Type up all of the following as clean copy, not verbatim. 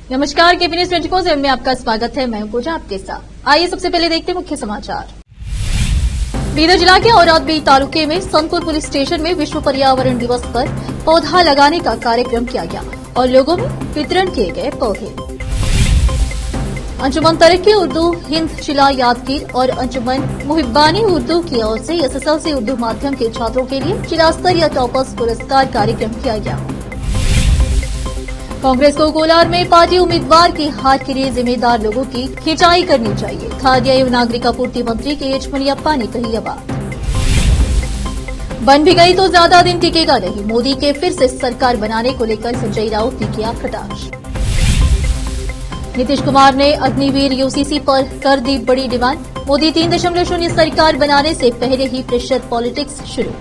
नमस्कार, KP news 24 में आपका स्वागत है। मैं हूं पूजा आपके साथ। आइए सबसे पहले देखते हैं मुख्य समाचार। बीदर जिला के औरादबी तालुके में संतपुर पुलिस स्टेशन में विश्व पर्यावरण दिवस पर पौधा लगाने का कार्यक्रम किया गया और लोगों में वितरण किए गए पौधे। अंजुमन तरक्की उर्दू हिंद जिला यादगीर और अंजुमन मुहिब्बानी उर्दू की ओर से एसएसएलसी उर्दू माध्यम के छात्रों के लिए जिला स्तरीय टॉपर्स पुरस्कार कार्यक्रम किया गया। कांग्रेस को कोलार में पार्टी उम्मीदवार की हार के लिए जिम्मेदार लोगों की खिंचाई करनी चाहिए, खाद्य एवं नागरिक आपूर्ति मंत्री के मुनियप्पा ने कही यह बात। बन भी गई तो ज्यादा दिन टिकेगा नहीं, मोदी के फिर से सरकार बनाने को लेकर संजय राउत ने किया कटाक्ष। नीतीश कुमार ने अग्निवीर यूसीसी पर कर दी बड़ी डिमांड, मोदी 3.0 सरकार बनाने से पहले ही प्रेशर पॉलिटिक्स शुरू।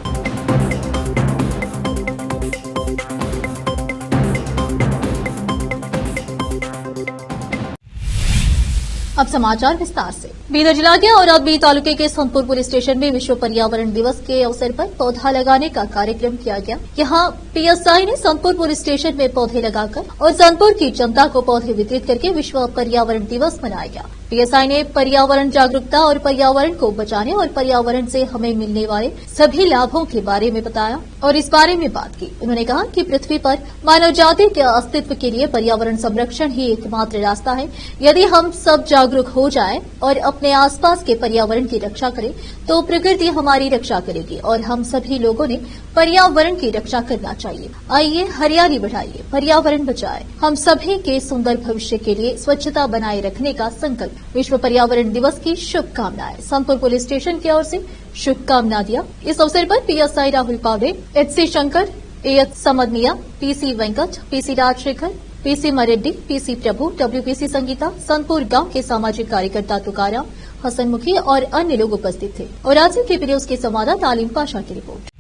अब समाचार विस्तार से। बीदर जिला के औरादबी तालुके के संतपुर पुलिस स्टेशन में विश्व पर्यावरण दिवस के अवसर पर पौधा लगाने का कार्यक्रम किया गया। यहां पीएसआई ने संतपुर पुलिस स्टेशन में पौधे लगाकर और संतपुर की जनता को पौधे वितरित करके विश्व पर्यावरण दिवस मनाया गया। पीएसआई ने पर्यावरण जागरूकता और पर्यावरण को बचाने और पर्यावरण से हमें मिलने वाले सभी लाभों के बारे में बताया और इस बारे में बात की। उन्होंने कहा कि पृथ्वी पर मानव जाति के अस्तित्व के लिए पर्यावरण संरक्षण ही एकमात्र रास्ता है। यदि हम सब जागरूक हो जाएं और अपने आसपास के पर्यावरण की रक्षा करें तो प्रकृति हमारी रक्षा करेगी और हम सभी लोगों ने पर्यावरण की रक्षा करना चाहिए। आइए हरियाली बढ़ाइए, पर्यावरण बचाएं। हम सभी के सुंदर भविष्य के लिए स्वच्छता बनाए रखने का संकल्प। विश्व पर्यावरण दिवस की शुभकामनाएं। संतपुर पुलिस स्टेशन की ओर से शुभकामना दिया। इस अवसर पर PSI Rahul Pawde, HC Shankar, AH Samad Miya, PC Venkat, PC Rajshekhar, PC Mareddy, PC Prabhu, WPC Sangeeta, Santpur गांव के सामाजिक कार्यकर्ता तुकाराम, हसनमुखी और अन्य लोग उपस्थित थे। और आज केपी न्यूज के संवाददाता आलिम पाशा की रिपोर्ट।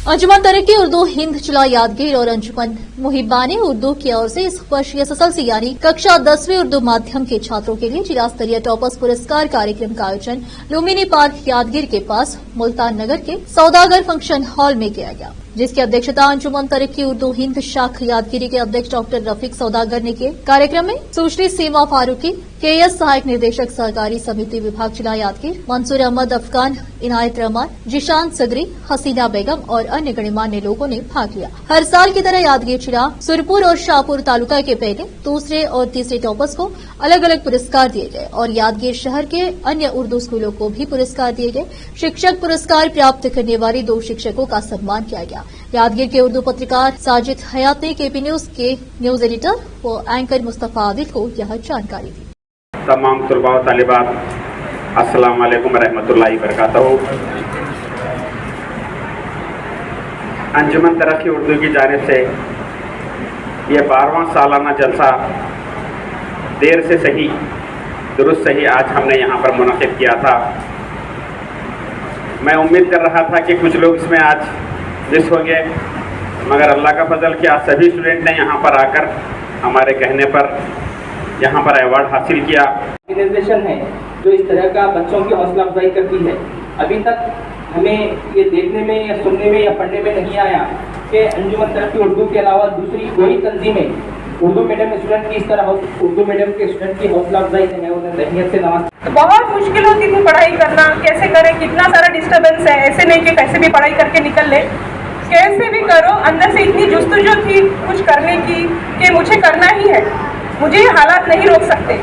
अंजुमन तरक्की उर्दू हिंद जिला यादगीर और अंजुमन मुहिब्बानी उर्दू की ओर से इस वर्ष एसएसएलसी यानी कक्षा 10वीं उर्दू माध्यम के छात्रों के लिए जिला स्तरीय टॉपर्स पुरस्कार कार्यक्रम का आयोजन लुम्बिनी पार्क यादगीर के पास मुल्तान नगर के सौदागर फंक्शन हॉल में किया गया, जिसकी अध्यक्षता अंजुमन तरक्की उर्दू हिंद शाख यादगिरी के अध्यक्ष डॉक्टर रफीक सौदागर ने की। कार्यक्रम में सुश्री सीमा फारूकी, केएस सहायक निदेशक सहकारी समिति विभाग जिला यादगीर, मंसूर अहमद अफगान, इनायत रहमान, जिशान सगरी, हसीना बेगम और अन्य गणमान्य लोगों ने भाग लिया। हर साल की तरह यादगीर जिला सुरपुर और शाहपुर तालुका के पहले, दूसरे और तीसरे टॉपर्स को अलग अलग पुरस्कार दिए गए और यादगीर शहर के अन्य उर्दू स्कूलों को भी पुरस्कार दिए गए। शिक्षक पुरस्कार प्राप्त करने वाले 2 शिक्षकों का सम्मान किया गया। यादगीर के उर्दू पत्रकार साजिद हयात ने केपी न्यूज के न्यूज एडिटर व एंकर मुस्तफा आदिल को यह जानकारी दी। तमाम तलबा व तालिबात, अस्सलाम वालेकुम रहमतुल्लाहि बरकातहू। अंजुमन तरक्की उर्दू की जानिब से ये 12वां सालाना जलसा देर से सही दुरुस्त सही आज हमने यहाँ पर मुनक़िद किया था। मैं उम्मीद कर रहा था कि कुछ लोग इसमें आज मिस होंगे, मगर अल्लाह का फजल कि आज सभी स्टूडेंट ने यहाँ पर आकर हमारे कहने पर यहाँ पर अवार्ड हासिल किया। ऑर्गेनाइजेशन है जो इस तरह का बच्चों की हौसला अफजाई करती है। अभी तक हमें ये देखने में या सुनने में या पढ़ने में नहीं आया कि अंजुमन तरक्की उर्दू के अलावा दूसरी कोई तंजीमें उर्दू मीडियम के स्टूडेंट की इस तरह उर्दू मीडियम के स्टूडेंट की हौसला अफजाई है, उन्हें रहमियत से नवाज। बहुत मुश्किल होती थी पढ़ाई करना, कैसे करें, कितना सारा डिस्टर्बेंस है, ऐसे नहीं कि कैसे भी पढ़ाई करके निकल ले, कैसे भी करो। अंदर से इतनी जुस्तजू थी कुछ करने की कि मुझे करना ही है, मुझे ये हालात नहीं रोक सकते।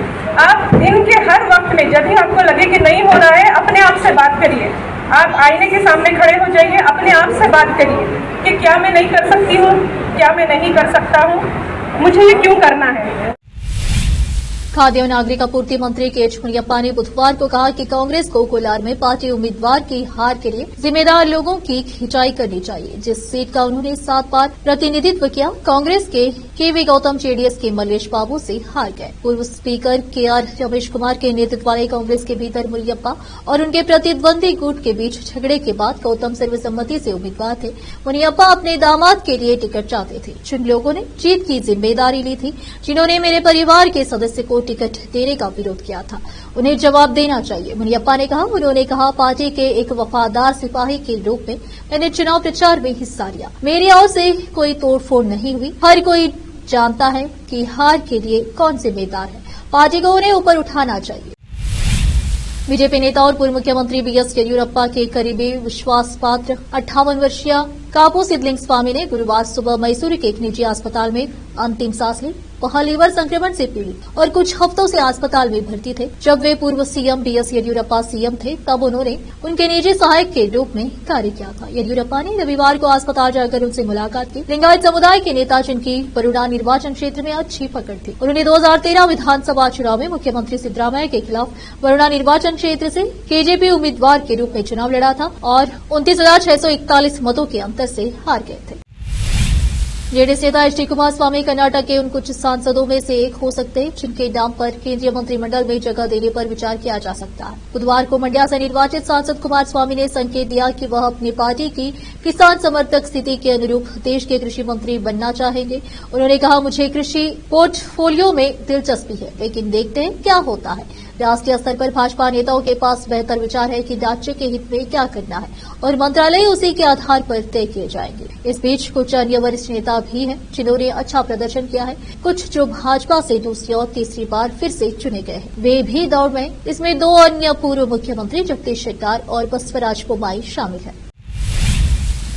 आप दिन के हर वक्त में जब भी आपको लगे कि नहीं हो रहा है, अपने आप से बात करिए। आप आईने के सामने खड़े हो जाइए, अपने आप से बात करिए कि क्या मैं नहीं कर सकती हूँ, क्या मैं नहीं कर सकता हूँ, मुझे ये क्यों करना है। खाद्य और नागरिक आपूर्ति मंत्री के मुनियप्पा ने बुधवार को कहा कि कांग्रेस को कोलार में पार्टी उम्मीदवार की हार के लिए जिम्मेदार लोगों की खिंचाई करनी चाहिए। जिस सीट का उन्होंने 7 बार प्रतिनिधित्व किया, कांग्रेस के केवी गौतम जेडीएस के मल्लेश बाबू से हार गए। पूर्व स्पीकर केआर रमेश कुमार के नेतृत्व वाले कांग्रेस के भीतर मुनियप्पा और उनके प्रतिद्वंदी गुट के बीच झगड़े के बाद गौतम सर्वसम्मति से उम्मीदवार थे। मुनियप्पा अपने दामाद के लिए टिकट चाहते थे। जिन लोगों ने जीत की जिम्मेदारी ली थी, जिन्होंने मेरे परिवार के सदस्य को टिकट देने का विरोध किया था, उन्हें जवाब देना चाहिए, मुनियप्पा ने कहा। उन्होंने कहा, पार्टी के एक वफादार सिपाही के रूप में मैंने चुनाव प्रचार में हिस्सा लिया। मेरी ओर से कोई तोड़फोड़ नहीं हुई। हर कोई जानता है कि हार के लिए कौन जिम्मेदार है। पार्टी को उन्हें ऊपर उठाना चाहिए। बीजेपी नेता और पूर्व मुख्यमंत्री बीएस येदियुरप्पा के करीबी विश्वास पात्र 58 वर्षीय कापू सिद्धलिंग स्वामी ने गुरुवार सुबह मैसूरू के एक निजी अस्पताल में अंतिम सांस ली। वह लीवर संक्रमण से पीड़ित और कुछ हफ्तों से अस्पताल में भर्ती थे। जब वे पूर्व सीएम बीएस येदियुरप्पा सीएम थे, तब उन्होंने उनके निजी सहायक के रूप में कार्य किया था। येदियुरप्पा ने रविवार को अस्पताल जाकर उनसे मुलाकात की। लिंगायत समुदाय के नेता, जिनकी बरुड़ा निर्वाचन क्षेत्र में अच्छी पकड़ थी, उन्होंने 2013 विधानसभा चुनाव में मुख्यमंत्री सिद्धरामैया के खिलाफ बरुड़ा निर्वाचन क्षेत्र से केजेपी उम्मीदवार के रूप में चुनाव लड़ा था और 29,641 मतों के अंतर से हार गए थे। जेडीएस नेता एच डी कुमारस्वामी कर्नाटक के उन कुछ सांसदों में से एक हो सकते हैं जिनके नाम पर केंद्रीय मंत्रिमंडल में जगह देने पर विचार किया जा सकता है। बुधवार को मंड्या से निर्वाचित सांसद कुमारस्वामी ने संकेत दिया कि वह अपनी पार्टी की किसान समर्थक स्थिति के अनुरूप देश के कृषि मंत्री बनना चाहेंगे। उन्होंने कहा, मुझे कृषि पोर्टफोलियो में दिलचस्पी है, लेकिन देखते हैं क्या होता है। राष्ट्रीय स्तर पर भाजपा नेताओं के पास बेहतर विचार है कि राज्य के हित में क्या करना है और मंत्रालय उसी के आधार पर तय किए जाएंगे। इस बीच कुछ अन्य वरिष्ठ नेता भी हैं जिन्होंने अच्छा प्रदर्शन किया है। कुछ जो भाजपा से दूसरी और तीसरी बार फिर से चुने गए हैं, वे भी दौड़ में। इसमें 2 अन्य पूर्व मुख्यमंत्री जगदीश शेट्टार और बसवराज बोम्मई शामिल हैं।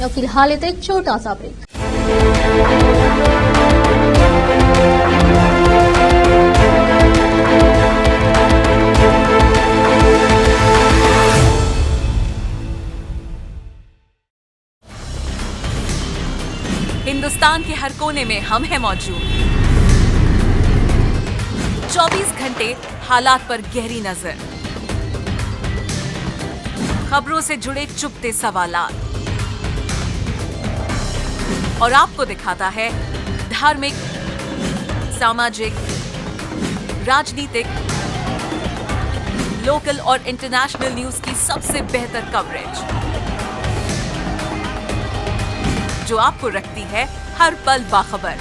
अब फिलहाल एक छोटा सा ब्रेक। हिंदुस्तान के हर कोने में हम हैं मौजूद। 24 घंटे हालात पर गहरी नजर, खबरों से जुड़े चुपते सवालात और आपको दिखाता है धार्मिक, सामाजिक, राजनीतिक, लोकल और इंटरनेशनल न्यूज की सबसे बेहतर कवरेज, जो आपको रखती है हर पल बाखबर।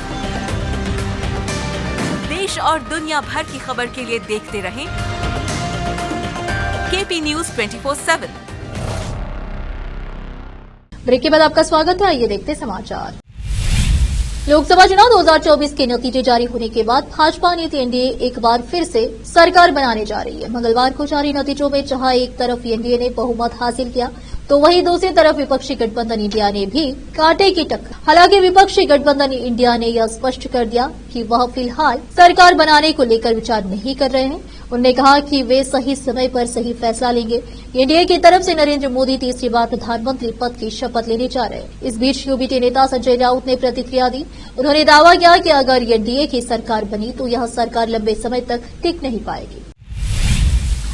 देश और दुनिया भर की खबर के लिए देखते रहें केपी न्यूज 24/7। ब्रेक के बाद आपका स्वागत है। आइए देखते समाचार। लोकसभा चुनाव 2024 के नतीजे जारी होने के बाद भाजपा नीति एनडीए एक बार फिर से सरकार बनाने जा रही है। मंगलवार को जारी नतीजों में जहां एक तरफ एनडीए ने बहुमत हासिल किया, तो वहीं दूसरी तरफ विपक्षी गठबंधन इंडिया ने भी कांटे की टक्कर। हालांकि विपक्षी गठबंधन इंडिया ने यह स्पष्ट कर दिया कि वह फिलहाल सरकार बनाने को लेकर विचार नहीं कर रहे हैं। उन्होंने कहा कि वे सही समय पर सही फैसला लेंगे। एनडीए की तरफ से नरेंद्र मोदी तीसरी बार प्रधानमंत्री पद की शपथ लेने जा रहे हैं। इस बीच यूबीटी नेता संजय राउत ने प्रतिक्रिया दी। उन्होंने दावा किया कि अगर एनडीए की सरकार बनी तो यह सरकार लंबे समय तक टिक नहीं पाएगी।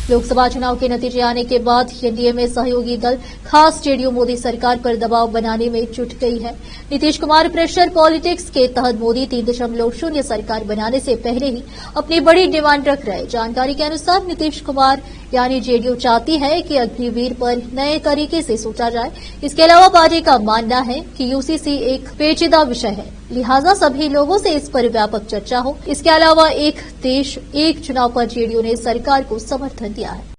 लोकसभा चुनाव के नतीजे आने के बाद एनडीए में सहयोगी दल खास जेडीयू मोदी सरकार पर दबाव बनाने में जुट गई है। नीतीश कुमार प्रेशर पॉलिटिक्स के तहत मोदी 3.0 सरकार बनाने से पहले ही अपनी बड़ी डिमांड रख रहे। जानकारी के अनुसार नीतीश कुमार यानी जेडीयू चाहती है कि अग्निवीर पर नए तरीके से सोचा जाए। इसके अलावा पार्टी का मानना है कि यूसीसी एक पेचीदा विषय है, लिहाजा सभी लोगों से इस पर व्यापक चर्चा हो। इसके अलावा एक देश एक चुनाव पर जेडीयू ने सरकार को समर्थन दिया है।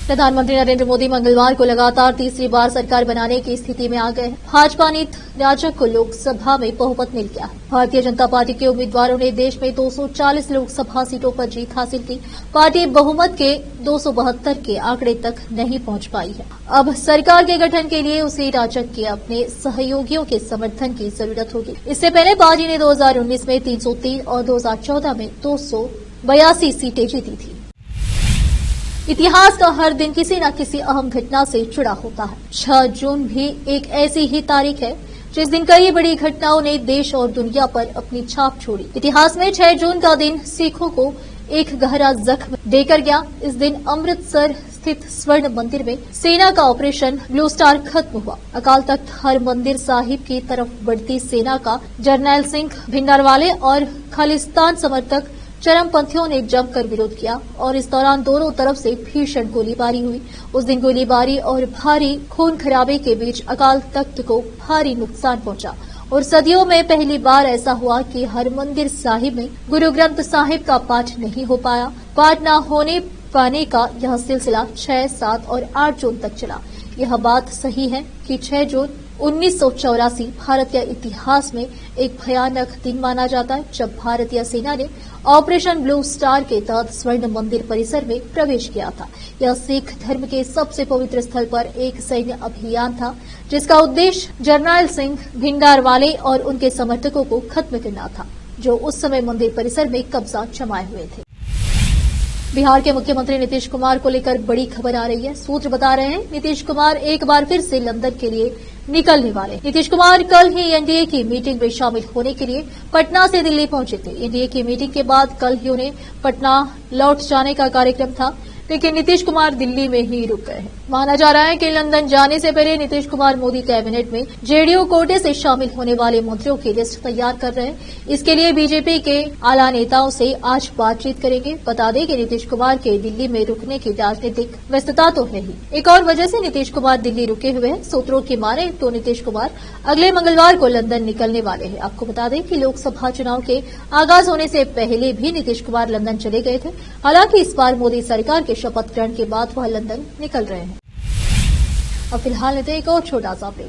प्रधानमंत्री नरेंद्र मोदी मंगलवार को लगातार तीसरी बार सरकार बनाने की स्थिति में आ गए हैं। भाजपा नीत राजग को लोकसभा में बहुमत मिल गया है। भारतीय जनता पार्टी के उम्मीदवारों ने देश में 240 लोकसभा सीटों पर जीत हासिल की। पार्टी बहुमत के 272 के आंकड़े तक नहीं पहुंच पाई है। अब सरकार के गठन के लिए उसी राजग के अपने सहयोगियों के समर्थन की जरूरत होगी। इससे पहले पार्टी ने 2019 में 303 और 2014 में 282 सीटें जीती थी। इतिहास का हर दिन किसी न किसी अहम घटना से जुड़ा होता है। 6 जून भी एक ऐसी ही तारीख है जिस दिन कई बड़ी घटनाओं ने देश और दुनिया पर अपनी छाप छोड़ी। इतिहास में 6 जून का दिन सिखों को एक गहरा जख्म देकर गया। इस दिन अमृतसर स्थित स्वर्ण मंदिर में सेना का ऑपरेशन ब्लू स्टार खत्म हुआ। अकाल तख्त हरमंदिर साहिब की तरफ बढ़ती सेना का जरनैल सिंह भिंडरवाले और खालिस्तान समर्थक चरमपंथियों ने जमकर विरोध किया और इस दौरान दोनों तरफ से भीषण गोलीबारी हुई। उस दिन गोलीबारी और भारी खून खराबे के बीच अकाल तख्त को भारी नुकसान पहुंचा और सदियों में पहली बार ऐसा हुआ कि हरमंदिर साहिब में गुरु ग्रंथ साहिब का पाठ नहीं हो पाया। पाठ न होने पाने का यह सिलसिला 6, 7 और 8 जून तक चला। यह बात सही है कि 6 जून 1984 भारतीय इतिहास में एक भयानक दिन माना जाता है, जब भारतीय सेना ने ऑपरेशन ब्लू स्टार के तहत स्वर्ण मंदिर परिसर में प्रवेश किया था। यह सिख धर्म के सबसे पवित्र स्थल पर एक सैन्य अभियान था, जिसका उद्देश्य जरनैल सिंह भिंडारवाले और उनके समर्थकों को खत्म करना था, जो उस समय मंदिर परिसर में कब्जा जमाए हुए थे। बिहार के मुख्यमंत्री नीतीश कुमार को लेकर बड़ी खबर आ रही है। सूत्र बता रहे हैं नीतीश कुमार एक बार फिर से लंदन के लिए निकलने वाले। नीतीश कुमार कल ही एनडीए की मीटिंग में शामिल होने के लिए पटना से दिल्ली पहुंचे थे। एनडीए की मीटिंग के बाद कल ही उन्हें पटना लौट जाने का कार्यक्रम था, लेकिन नीतीश कुमार दिल्ली में ही रुक गए हैं। माना जा रहा है कि लंदन जाने से पहले नीतीश कुमार मोदी कैबिनेट में जेडीयू कोटे से शामिल होने वाले मंत्रियों की लिस्ट तैयार कर रहे हैं। इसके लिए बीजेपी के आला नेताओं से आज बातचीत करेंगे। बता दें कि नीतीश कुमार के दिल्ली में रुकने की राजनीतिक व्यस्तता तो है ही, एक और वजह से नीतीश कुमार दिल्ली रुके हुए हैं। सूत्रों की माने तो नीतीश कुमार अगले मंगलवार को लंदन निकलने वाले हैं। आपको बता दें कि लोकसभा चुनाव के आगाज होने से पहले भी नीतीश कुमार लंदन चले गए थे। हालांकि इस बार मोदी सरकार के शपथ ग्रहण के बाद वह लंदन निकल रहे हैं। अब फिलहाल लेते हैं एक और छोटा सा ब्रेक।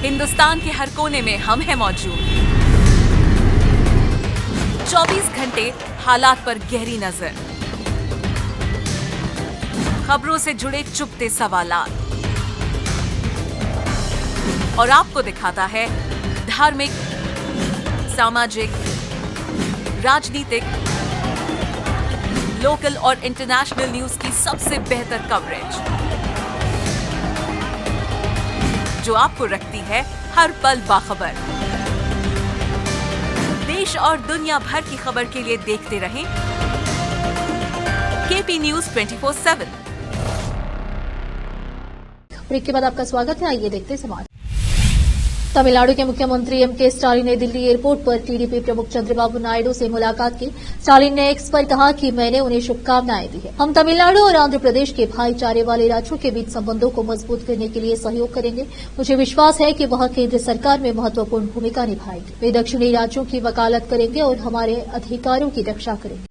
हिंदुस्तान के हर कोने में हम हैं मौजूद। 24 घंटे हालात पर गहरी नजर, खबरों से जुड़े चुपते सवालात, और आपको दिखाता है धार्मिक, सामाजिक, राजनीतिक, लोकल और इंटरनेशनल न्यूज की सबसे बेहतर कवरेज, जो आपको रखती है हर पल बाखबर। देश और दुनिया भर की खबर के लिए देखते रहें केपी न्यूज 24/7। ब्रेक के बाद आपका स्वागत है। आइए देखते हैं समाचार। तमिलनाडु के मुख्यमंत्री एमके स्टालिन ने दिल्ली एयरपोर्ट पर टीडीपी प्रमुख चंद्रबाबू नायडू से मुलाकात की। स्टालिन ने एक्स पर कहा कि मैंने उन्हें शुभकामनाएं दी है। हम तमिलनाडु और आंध्र प्रदेश के भाईचारे वाले राज्यों के बीच संबंधों को मजबूत करने के लिए सहयोग करेंगे। मुझे विश्वास है कि वह केंद्र सरकार में महत्वपूर्ण भूमिका निभाएंगे। वे दक्षिणी राज्यों की वकालत करेंगे और हमारे अधिकारों की रक्षा करेंगे।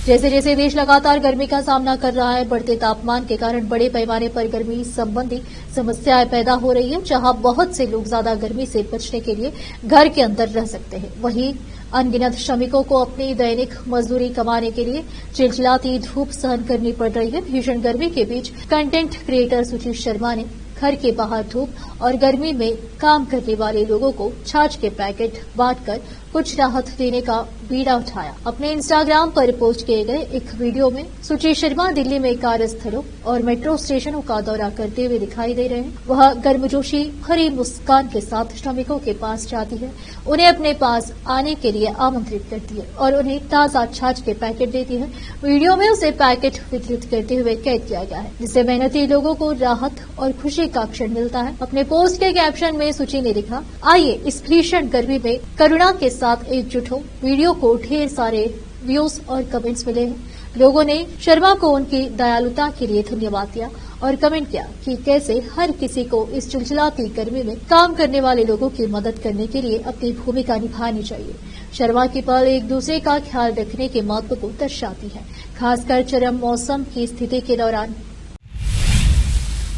जैसे जैसे देश लगातार गर्मी का सामना कर रहा है, बढ़ते तापमान के कारण बड़े पैमाने पर गर्मी संबंधी समस्याएं पैदा हो रही है। जहां बहुत से लोग ज्यादा गर्मी से बचने के लिए घर के अंदर रह सकते हैं, वहीं अनगिनत श्रमिकों को अपनी दैनिक मजदूरी कमाने के लिए चिलचिलाती धूप सहन करनी पड़ रही है। भीषण गर्मी के बीच कंटेंट क्रिएटर सुचित शर्मा ने घर के बाहर धूप और गर्मी में काम करने वाले लोगों को छाछ के पैकेट बांटकर कुछ राहत देने का बीड़ा उठाया। अपने इंस्टाग्राम पर पोस्ट किए गए एक वीडियो में सुचित शर्मा दिल्ली में कार्यस्थलों और मेट्रो स्टेशनों का दौरा करते हुए दिखाई दे रहे हैं। वह गर्मजोशी भरी मुस्कान के साथ श्रमिकों के पास जाती है, उन्हें अपने पास आने के लिए आमंत्रित करती है और उन्हें ताजा छाछ के पैकेट देती है। वीडियो में उसे पैकेट वितरित करते हुए कैद किया गया है, जिससे मेहनती लोगों को राहत और खुशी का क्षण मिलता है। अपने पोस्ट के कैप्शन में सुचि ने लिखा, आइए इस भीषण गर्मी में करुणा के साथ एकजुट हो। वीडियो को ढेर सारे व्यूज और कमेंट्स मिले हैं। लोगों ने शर्मा को उनकी दयालुता के लिए धन्यवाद दिया और कमेंट किया कि कैसे हर किसी को इस चिलचिलाती गर्मी में काम करने वाले लोगों की मदद करने के लिए अपनी भूमिका निभानी चाहिए। शर्मा की पहल एक दूसरे का ख्याल रखने के महत्व को दर्शाती है, खासकर चरम मौसम की स्थिति के दौरान।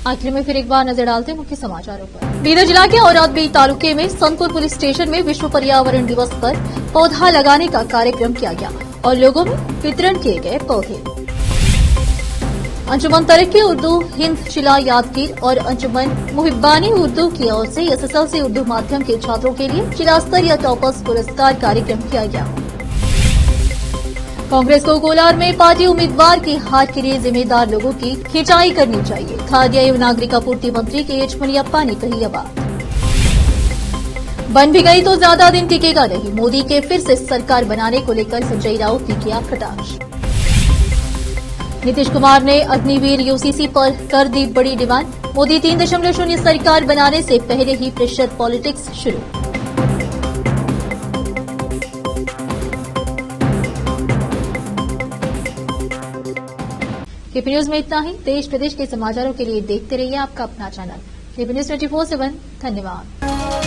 आखिर में फिर एक बार नजर डालते हैं मुख्य समाचारों पर। बीदर जिला के औरतबी तालुके में संतपुर पुलिस स्टेशन में विश्व पर्यावरण दिवस पर पौधा लगाने का कार्यक्रम किया गया और लोगों में वितरण किए गए पौधे। अंजुमन तरक्की उर्दू हिंद जिला यादगीर और अंजुमन मुहिब्बानी उर्दू की ओर से एसएसएलसी उर्दू माध्यम के छात्रों के लिए जिला स्तरीय टॉपर्स पुरस्कार कार्यक्रम किया गया। कांग्रेस को कोलार में पार्टी उम्मीदवार की हार के लिए जिम्मेदार लोगों की खिंचाई करनी चाहिए। खाद्य एवं नागरिक आपूर्ति मंत्री के.एच. मुनियप्पा ने कही यह बात। बन भी गई तो ज्यादा दिन टिकेगा नहीं, मोदी के फिर से सरकार बनाने को लेकर संजय राउत ने किया कटाक्ष। नीतीश कुमार ने अग्निवीर यूसीसी पर कर दी बड़ी डिमांड, मोदी 3.0 सरकार बनाने से पहले ही प्रेशर पॉलिटिक्स शुरू। केपी न्यूज में इतना ही। देश प्रदेश के समाचारों के लिए देखते रहिए आपका अपना चैनल न्यूज 24/7 धन्यवाद।